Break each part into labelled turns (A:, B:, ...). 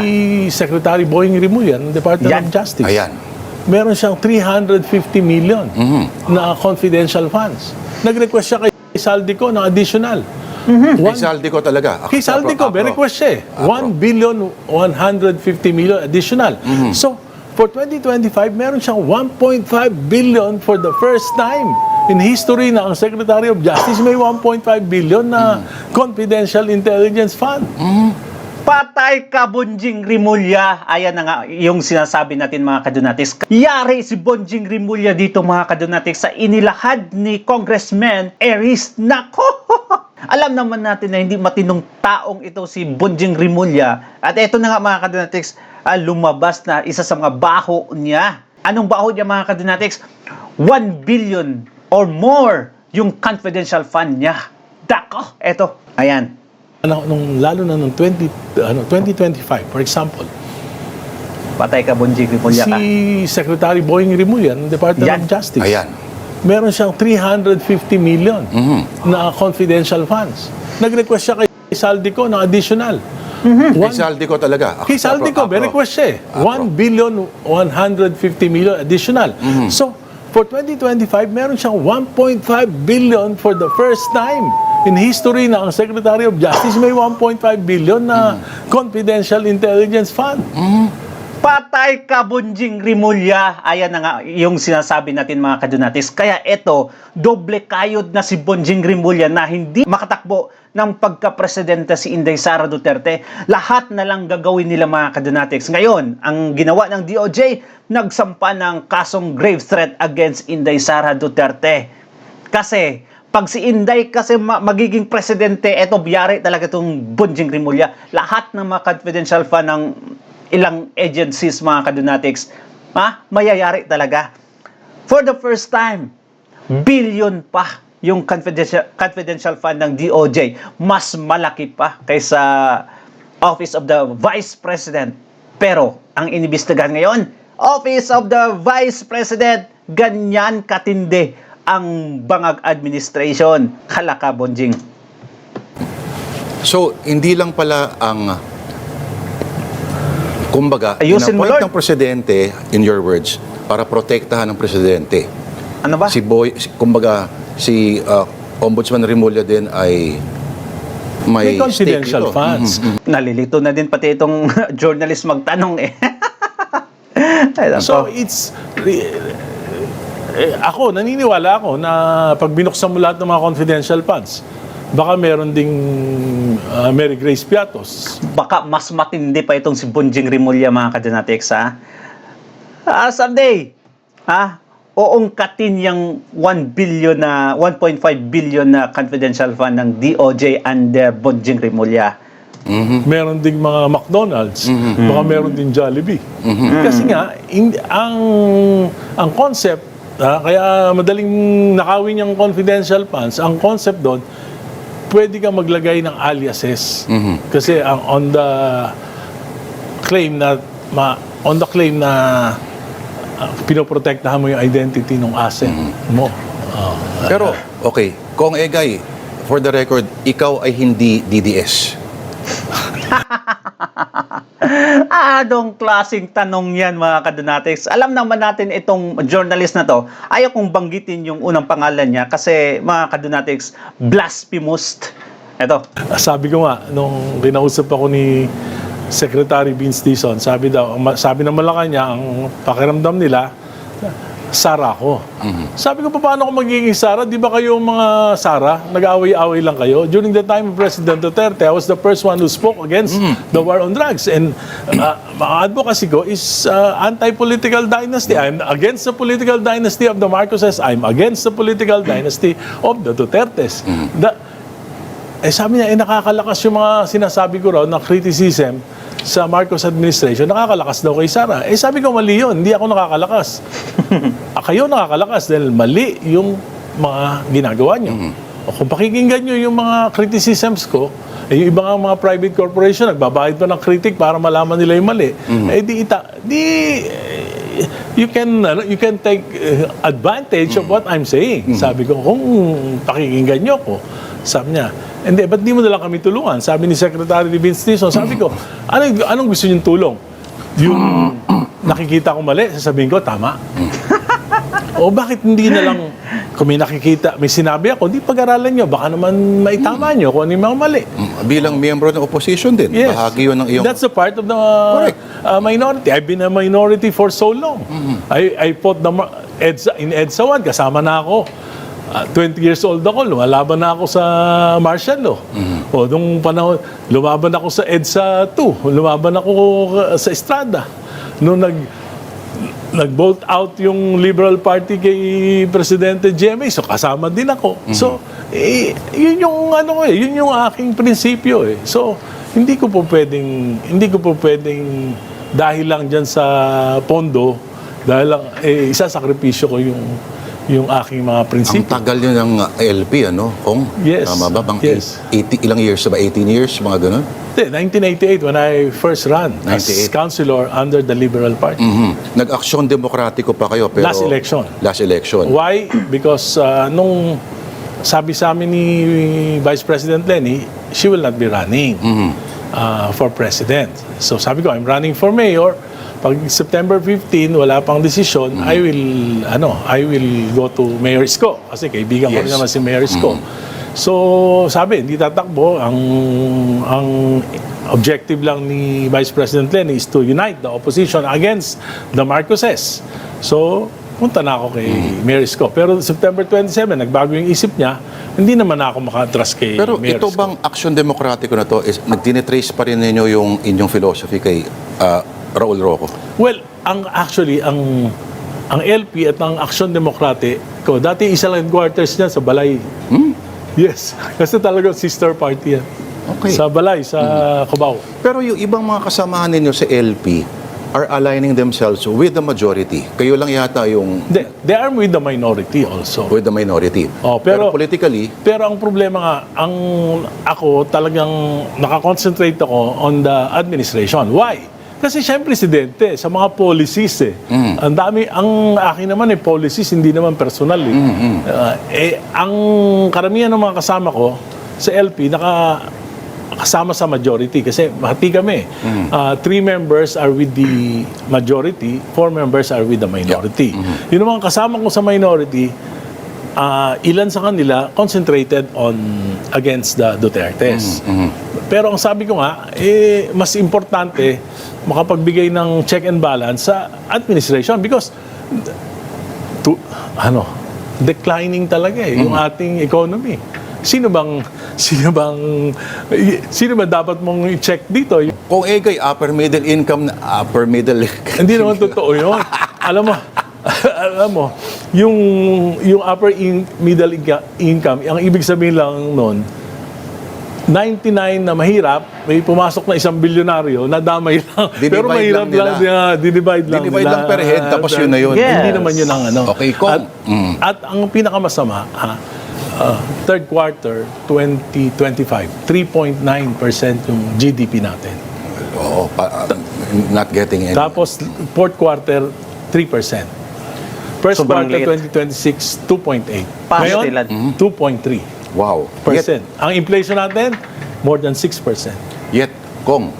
A: Si Secretary Boying Rimulya ng Department of Justice.
B: Ayan.
A: Meron siyang 350 million na confidential funds. Nag-request siya kay Saldico ng additional.
B: Kay Saldico talaga.
A: Kay Saldico, may request siya eh. 1,150,000,000 additional. So, for 2025, meron siyang 1.5 billion for the first time in history na ang Secretary of Justice may 1.5 billion na confidential intelligence fund.
C: Patay ka, Bonjing Rimulya. Ayan na nga yung sinasabi natin, mga kadunatics. Yari si Bonjing Rimulya dito, mga kadunatics, sa inilahad ni Congressman Eris. Nako! Alam naman natin na hindi matinong taong ito si Bonjing Rimulya. At eto na nga, mga kadunatics, lumabas na isa sa mga baho niya. Anong baho niya, mga kadunatics? 1 billion or more yung confidential fund niya. Dako! Eto, ayan.
A: Lalo na nung 2025, for example,
C: Patay ka, Bonjing Rimulya ka.
A: si Secretary Boying Rimulya ng Department of Justice.
B: Ayan.
A: Meron siyang 350 million na confidential funds. Nag-request siya kay Saldico ng additional.
B: Kay Saldico talaga.
A: Kay Saldico, may request siya eh. 1,150,000,000 additional. So, for 2025, meron siyang 1.5 billion for the first time in history na ang Secretary of Justice may 1.5 billion na confidential intelligence fund.
C: Patay ka, Bonjing Rimulya. Ayan na nga yung sinasabi natin, mga kadunatics. Kaya eto, doble kayod na si Bonjing Rimulya na hindi makatakbo ng pagka-presidente si Inday Sara Duterte. Lahat na lang gagawin nila, mga kadunatics. Ngayon, ang ginawa ng DOJ, nagsampa ng kasong grave threat against Inday Sara Duterte. Kasi pag si Inday kasi magiging presidente, eto, biyari talaga itong Bonjing Rimulya. Lahat ng mga confidential fund ng ilang agencies, mga kadunatics, mayayari talaga. For the first time, billion pa yung confidential fund ng DOJ. Mas malaki pa kaysa Office of the Vice President. Pero, ang inibistigahan ngayon, Office of the Vice President, ganyan katindi ang bangag administration. Halaka, Bonjing.
B: So, hindi lang pala ang kumbaga,
C: Ayusin mo,
B: in-appoint
C: Lord.
B: ng presidente, in your words, para protektahan ng presidente.
C: Ano ba?
B: Si Ombudsman Rimulya din ay
A: May
B: stake
A: confidential
B: ito.
A: funds.
C: Nalilito na din pati itong journalist magtanong eh. Ay,
A: So, ako, naniniwala ako na pag binuksan mo lahat ng mga confidential funds, baka meron ding Mary Grace Piatos.
C: baka mas matindi pa itong si Bonjing Rimulya, mga kadunatics, ha? Someday, uungkatin yung 1.5 billion na confidential fund ng DOJ under Bonjing Rimulya.
A: Meron ding mga McDonald's, baka meron din Jollibee. Kasi nga, ang concept, kaya madaling nakawin yung confidential funds, ang concept doon, pwede kang maglagay ng aliases. Kasi on the claim na pinoprotektahan mo yung identity ng asset mo.
B: Pero, okay, Kong Egay, for the record, ikaw ay hindi DDS.
C: Anong klaseng tanong yan, mga kadunatics? Alam naman natin itong journalist na to. Ayaw kong banggitin yung unang pangalan niya kasi, mga kadunatics, blasphemous. Ito.
A: Sabi ko nga, nung kinausap ako ni Secretary Vince Dizon, sabi ng Malacanang, ang pakiramdam nila, Sara ako. Sabi ko, paano ako magiging Sara? Di ba kayo mga Sara? Nag-away-away lang kayo. During the time of President Duterte, I was the first one who spoke against the war on drugs. And advocacy ko is anti-political dynasty. I'm against the political dynasty of the Marcoses. I'm against the political dynasty of the Dutertes. Sabi niya, nakakalakas yung mga sinasabi ko raw na criticism sa Marcos administration, nakakalakas daw kay Sara. Sabi ko, mali yun. Hindi ako nakakalakas. Kayo nakakalakas dahil mali yung mga ginagawa nyo. O kung pakikinggan nyo yung mga criticisms ko, yung ibang mga private corporation, nagbabayad pa ng critic para malaman nila yung mali. you can take advantage of what I'm saying. Sabi ko, kung pakikinggan nyo ko, sabi niya, hindi, ba't di mo na lang kami tulungan? Sabi ni Secretary Vince Dizon, sabi ko, anong gusto niyong tulong? Yung nakikita ko mali, sasabihin ko, tama. O bakit hindi na lang, kung may nakikita, may sinabi ako, di pag-aralan nyo, baka naman maitama nyo kung ano yung mga mali.
B: Bilang miyembro ng opposition din,
A: Yes.
B: bahagi yun ng iyong...
A: That's a part of the
B: Correct.
A: minority. I've been a minority for so long. I fought in EDSA 1, kasama na ako. 20 years old ako, lumalaban na ako sa martial law. O nung panahon, lumaban ako sa EDSA 2, lumaban ako sa Estrada. Nung nag-vote out yung Liberal Party kay Presidente GMA, so kasama din ako. So, yun yung yun yung aking prinsipyo eh. So, hindi ko po pwedeng dahil lang diyan sa pondo, dahil lang isasakripisyo ko yung aking mga
B: Ang
A: prinsipyo.
B: tagal yun ng LP, ano? Kung,
A: Yes.
B: tama ba? Bang
A: Yes.
B: 80, ilang years ba? 18 years? Mga ganun?
A: 1988 when I first ran as
B: 98.
A: councilor under the Liberal Party.
B: Nag-aksyon demokratiko pa kayo, pero...
A: Last election.
B: Last election.
A: Why? Because nung sabi sa amin ni Vice President Lenny, she will not be running for president. So sabi ko, I'm running for mayor. Pag September 15, wala pang desisyon, I will go to Mayor Isko. Kasi kaibigan ko rin
B: Yes.
A: naman si Mayor Isko. So sabi, hindi tatakbo. Ang objective lang ni Vice President Lenny is to unite the opposition against the Marcoses. So, punta na ako kay Mayor Isko. Pero September 27, nagbago yung isip niya, hindi naman ako makatras kay
B: Pero
A: Mayor
B: ito
A: Isko.
B: bang aksyon demokratiko na to is nagtinitrace pa rin ninyo yung inyong philosophy kay Raul Roco?
A: Well, ang LP at ang Aksyon Demokratiko, dati isa lang headquarters niya sa Balay. Yes, kasi talagang sister party yan.
B: Okay.
A: Sa Balay, sa Cubao.
B: Pero yung ibang mga kasamahan ninyo sa LP are aligning themselves with the majority. Kayo lang yata yung
A: They are with the minority also.
B: with the minority.
A: Oh, pero
B: politically,
A: Pero ang problema nga, ako talagang nakakonsentrate ako on the administration. Why? Kasi siya yung presidente sa mga policies eh. Ang akin naman policies, hindi naman personal eh. Ang karamihan ng mga kasama ko sa LP, kasama sa majority kasi hati kami. 3 members are with the majority, 4 members are with the minority. Yun naman kasama ko sa minority, ilan sa kanila concentrated on against the Dutertes. Pero ang sabi ko nga, mas importante makapagbigay ng check and balance sa administration because declining talaga yung ating economy. Sino ba dapat mong i-check dito?
B: kung kay upper middle income,
A: Hindi naman totoo yun. Alam mo, yung middle income, ang ibig sabihin lang noon, 99 na mahirap, may pumasok na 1 bilyonaryo, nadamay lang.
B: Divide
A: Pero mahirap
B: lang nila.
A: dinivide lang
B: Dinivide lang per head, tapos yun na yun.
C: Yes.
A: Hindi naman yun ang
B: Okay, kung...
A: At ang pinakamasama, third quarter 2025, 3.9% yung GDP natin.
B: Oo, not getting any.
A: Tapos fourth quarter 3%. First
C: Sobrang
A: quarter
C: liit.
A: 2026 2.8.
C: Pastilan.
A: Ngayon 2.3%.
B: Wow.
A: Ang inflation natin more than 6%.
B: Yet, kung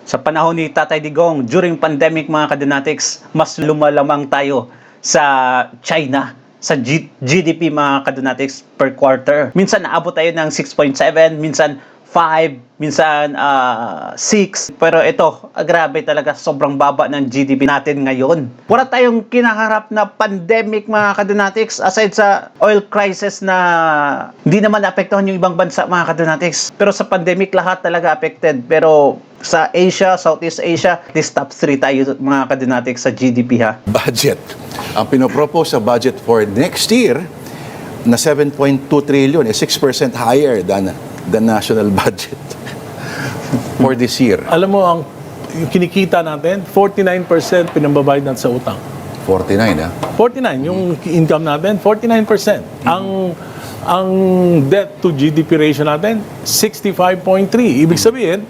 C: Sa panahon ni Tatay Digong, during pandemic mga kadonatics, mas lumalamang tayo sa China, sa GDP mga kadonatics per quarter. Minsan naabot tayo ng 6.7, minsan 5, minsan 6. Pero ito, grabe talaga, sobrang baba ng GDP natin ngayon. Wala tayong kinaharap na pandemic mga kadonatics aside sa oil crisis na hindi naman naapektuhan yung ibang bansa mga kadonatics. Pero sa pandemic lahat talaga affected. Pero sa Asia, Southeast Asia, this top 3 tayo mga kadonatics sa GDP ha.
B: budget, ang pinopropose sa budget for next year na 7.2 trillion is 6% higher than the national budget for this year.
A: Alam mo, yung kinikita natin, 49% pinambabayad natin sa utang.
B: 49, ha?
A: 49, yung income natin, 49%. Ang debt to GDP ratio natin, 65.3. Ibig sabihin,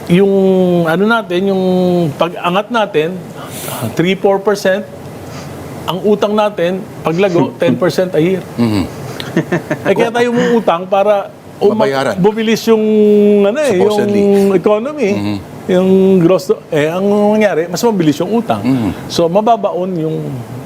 A: yung ano natin, yung pag-angat natin, 3-4%, ang utang natin, paglago, 10% a year. Eh kaya tayo utang para
B: Mabayaran.
A: bumilis yung ano
B: Supposedly.
A: yung economy, yung gross ang mangyari, mas mabilis yung utang. So mababaon yung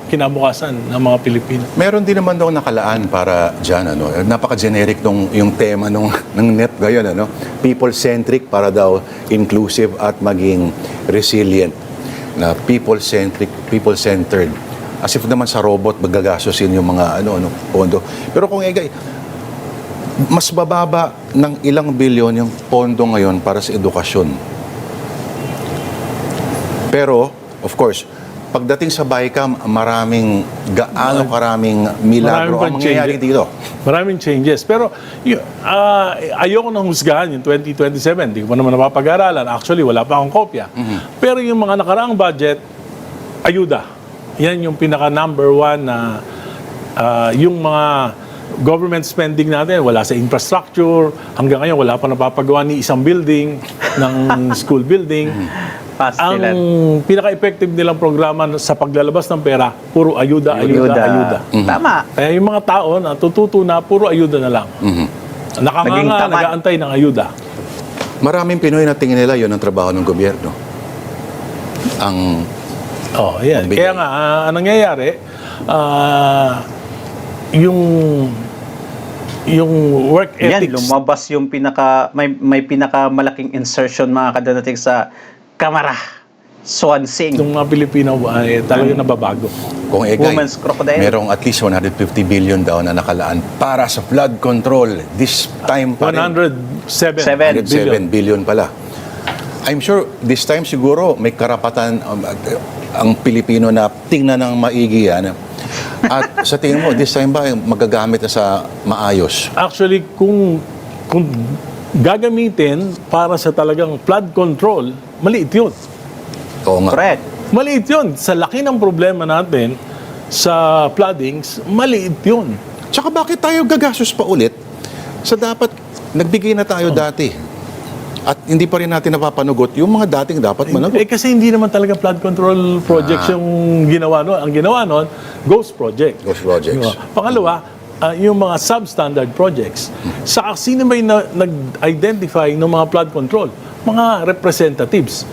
A: kinabukasan ng mga Pilipino.
B: Meron din naman daw nakalaan para dyan, ano, napaka-generic yung tema ng NEP ngayon, ano, people-centric para daw inclusive at maging resilient, na people-centric, people-centered. As if naman sa robot magagastosin yung mga pondo. Pero kung mas bababa ng ilang bilyon yung pondo ngayon para sa edukasyon. Pero, of course, pagdating sa BICAM, karaming milagro ang mangyayari dito.
A: Maraming changes. Pero ayoko nang husgahan yung 2027. Hindi ko pa naman napapag-aralan. Actually, wala pa akong kopya. Pero yung mga nakaraang budget, ayuda. Yan yung pinaka number one na yung mga government spending natin, wala sa infrastructure. Hanggang ngayon, wala pa napapagawa ni isang building, ng school building. Ang pinaka-effective nilang programa sa paglalabas ng pera, puro ayuda.
C: Tama.
A: Kaya yung mga tao natututo na puro ayuda na lang. Nakanganga, nag-aantay ng ayuda.
B: Maraming Pinoy na tingin nila yun ang trabaho ng gobyerno.
A: Yan.
B: Bigay.
A: Kaya nga, ang nangyayari, yung work ethics.
C: Yan, lumabas yung may pinakamalaking insertion mga kadanatig sa kamera. Swansea.
A: Yung mga Pilipino ay talaga nababago.
B: Kung
C: Women's crocodile.
B: merong at least 150 billion daw na nakalaan para sa flood control. This time pa rin.
A: 107
B: 107 billion pala. I'm sure this time siguro may karapatan ang Pilipino na tingnan ng maigi yan. At sa tingin mo, this time ba magagamit na sa maayos?
A: Actually, kung gagamitin para sa talagang flood control, maliit yun.
B: Oo nga.
C: Correct.
A: Maliit yun. Sa laki ng problema natin sa floodings, maliit yun.
B: Tsaka bakit tayo gagastos pa ulit sa dapat nagbigay na tayo dati? At hindi pa rin natin napapanugot yung mga dating dapat managot.
A: Kasi hindi naman talaga flood control projects yung ginawa nun. Ang ginawa nun, ghost project.
B: Ghost projects.
A: Diba? Pangalawa, yung mga substandard projects. Sino ba yung nag-identify ng mga flood control? Mga representatives.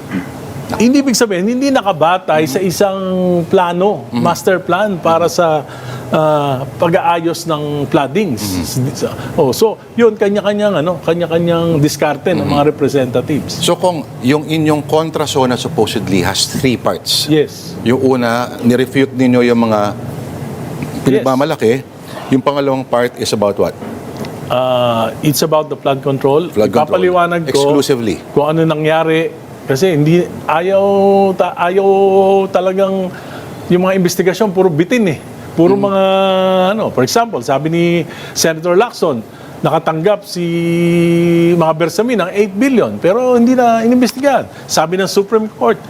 A: Hindi ibig sabihin, hindi nakabatay sa isang plano, master plan para sa pag-aayos ng floodings. So, yun, kanya-kanyang diskarte ng mga representatives.
B: So kung yung inyong kontrasona supposedly has 3 parts.
A: Yes.
B: Yung una, nirefute ninyo yung mga pinagmamalaki. Yung pangalawang part is about what?
A: It's about the flood control.
B: Flood control.
A: Ipapaliwanag ko
B: Exclusively.
A: kung ano nangyari. Kasi ayaw talagang yung mga investigasyon, puro bitin eh. Puro mga, for example, sabi ni Senator Lacson, nakatanggap si mga Bersamin ng 8 billion, pero hindi na inimbestigahan. Sabi ng Supreme Court,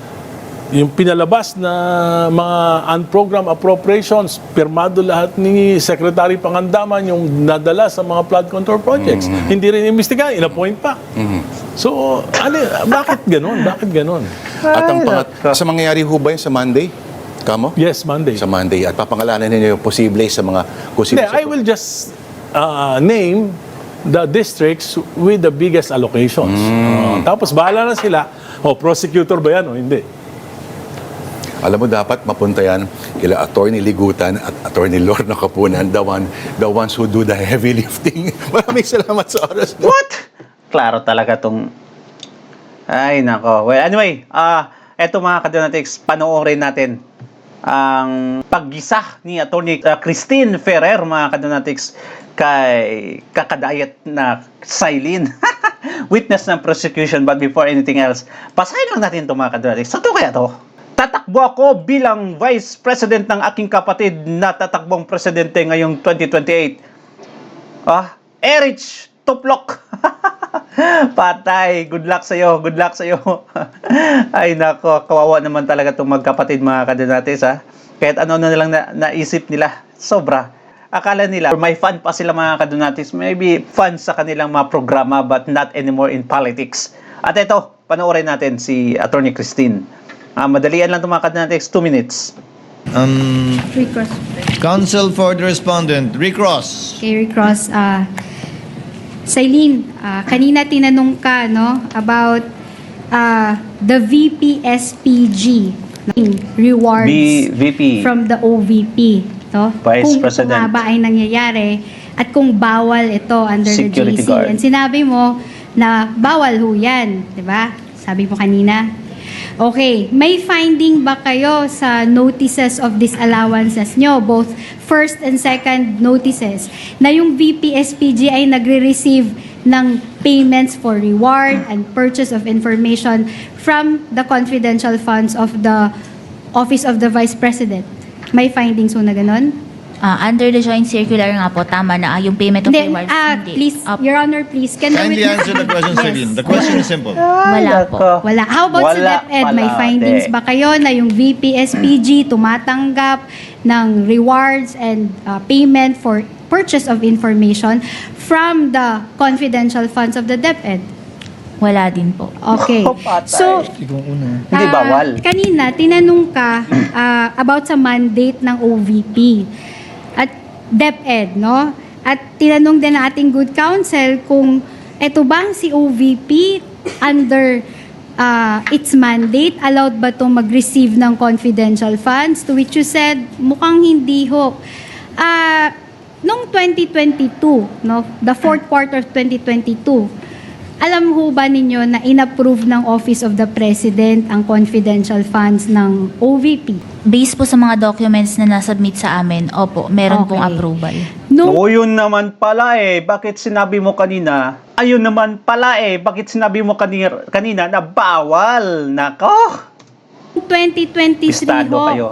A: yung pinalabas na mga unprogrammed appropriations, pirmado lahat ni Secretary Pangandaman yung nadala sa mga flood control projects. Hindi rin inimbestigahan, in-appoint pa. So, bakit ganun? Bakit ganun?
B: At ang sa mangyayari ho ba yun sa Monday? Kamo?
A: Yes, Monday.
B: Sa Monday. At papangalanan ninyo yung posible sa mga...
A: I will just name the districts with the biggest allocations. Tapos bahala na sila, prosecutor ba yan o hindi?
B: Alam mo, dapat mapunta yan kila Attorney Ligutan at Attorney Lorna Kapunan, the ones who do the heavy lifting. Maraming salamat sa oras.
C: What? Klaro talaga tong... Ay, nako. Well, anyway, eto mga kadonatics, panoorin natin ang paggisa ni Attorney Christine Ferrer, mga kadonatics, kay kakadayat na Silene. Witness ng prosecution, but before anything else, pasahin lang natin ito mga kadonatics. Sa to kaya to? Tatakbo ako bilang Vice President ng aking kapatid na tatakbong presidente ngayong 2028. Erich Tuplok. Patay. Good luck sa'yo. Good luck sa'yo. Ay nako, kawawa naman talaga itong magkapatid mga kadinatis ha. Kahit ano na nilang naisip nila. Sobra. akala nila may fund pa sila mga kadonatics. Maybe fund sa kanilang mga programa but not anymore in politics. At ito, panoorin natin si Attorney Christine. Madalian lang ito mga kadonatics, 2 minutes.
D: Rick Ross.
E: Counsel for the respondent, Rick Ross.
D: Kay Rick Ross, Sailin, kanina tinanong ka, no, about the VP-SPG rewards
C: VP.
D: from the OVP, no?
C: Vice
D: kung
C: President.
D: Kung nga ba ay nangyayari at kung bawal ito under
C: Security
D: the GC.
C: guard.
D: And sinabi mo na bawal ho yan, di ba? Sabi mo kanina. Okay, may finding ba kayo sa notices of disallowances nyo, both first and second notices, na yung VP-SPG ay nagre-receive ng payments for reward and purchase of information from the confidential funds of the Office of the Vice President? May findings ho na ganon?
F: Under the joint circular nga po, tama na yung payment of
D: Hindi,
F: rewards. Hindi.
D: please, Your Honor, please, can
E: Kindly
D: you
E: answer the question,
D: Yes.
E: Celine. The question is simple.
F: Wala po.
D: Wala. How about sa
C: Wala
D: DepEd? May
C: pala,
D: findings
C: ate.
D: ba kayo na yung VP-SPG tumatanggap ng rewards and payment for purchase of information from the confidential funds of the DepEd?
F: Wala din po.
D: Okay.
C: Oh, patay.
D: So,
C: Hindi bawal.
D: Kanina, tinanong ka about sa mandate ng OVP at DepEd, no? At tinanong din ng ating good counsel kung eto bang si OVP under its mandate, allowed ba itong mag-receive ng confidential funds? To which you said, mukhang hindi ho. Noong 2022, no, the fourth quarter of 2022, alam ho ba ninyo na inapprove ng Office of the President ang confidential funds ng OVP?
F: Based po sa mga documents na nasubmit sa amin, opo, meron pong
D: Okay.
F: approval.
D: Nung
C: Oo, yun naman pala eh. Bakit sinabi mo kanina? Ayun naman pala eh. Bakit sinabi mo kanina na bawal? Nako!
D: 2023
C: Estado
D: ho,
C: kayo.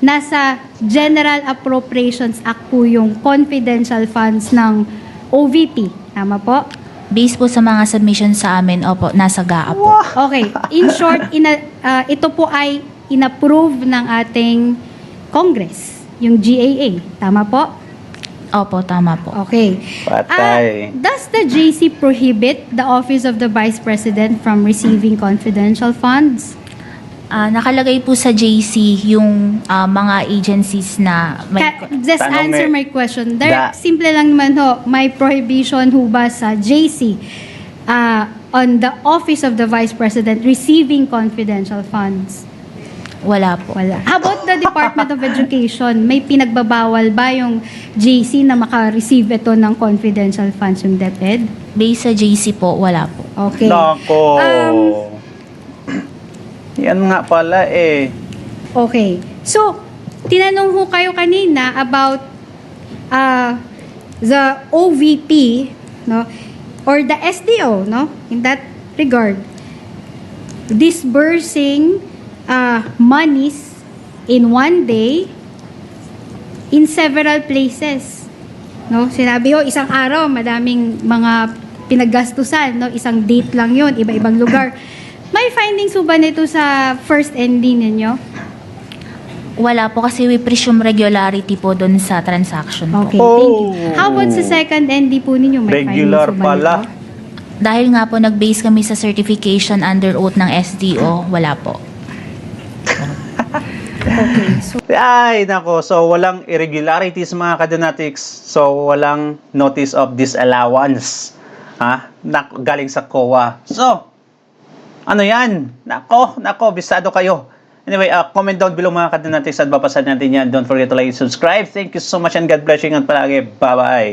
D: nasa General Appropriations Act po yung confidential funds ng OVP. Tama po?
F: Based po sa mga submissions sa amin, opo, nasa GAA po.
D: Okay. In short, ito po ay inapprove ng ating Congress, yung GAA. Tama po?
F: Opo, tama po.
D: Okay.
C: Patay.
D: Does the JC prohibit the Office of the Vice President from receiving confidential funds?
F: Nakalagay po sa JC yung mga agencies na may...
D: Just
C: Tanong
D: answer
C: eh.
D: my question.
C: Da.
D: Simple lang naman ho, may prohibition ho ba sa JC on the Office of the Vice President receiving confidential funds?
F: Wala po.
D: Wala. How about the Department of Education? May pinagbabawal ba yung JC na maka-receive ito ng confidential funds yung DepEd?
F: Based sa JC po, wala po.
D: Okay.
C: Nako! Yan nga pala eh.
D: Okay. So, tinanong ho kayo kanina about the OVP, no, or the SDO, no, in that regard, disbursing monies in one day in several places. No, sinabi ho, isang araw, madaming mga pinaggastusan, no, isang date lang yun, iba-ibang lugar. May findings ho ba nito sa first ND ninyo?
F: Wala po kasi we presume regularity po doon sa transaction po.
D: Okay, thank you. How about sa second ND po ninyo? May
C: Regular
D: findings ho ba
C: pala.
D: nito?
F: Dahil nga po nag-base kami sa certification under oath ng SDO, wala po.
D: Okay, so
C: Ay, nako. So, walang irregularities mga kadonatics. So, walang notice of disallowance. Galing sa COA. So, ano yan? Nako, bisado kayo. Anyway, comment down below mga kadonatics at babasahin natin yan. Don't forget to like and subscribe. Thank you so much and God bless you. Ingat palagi. Bye-bye.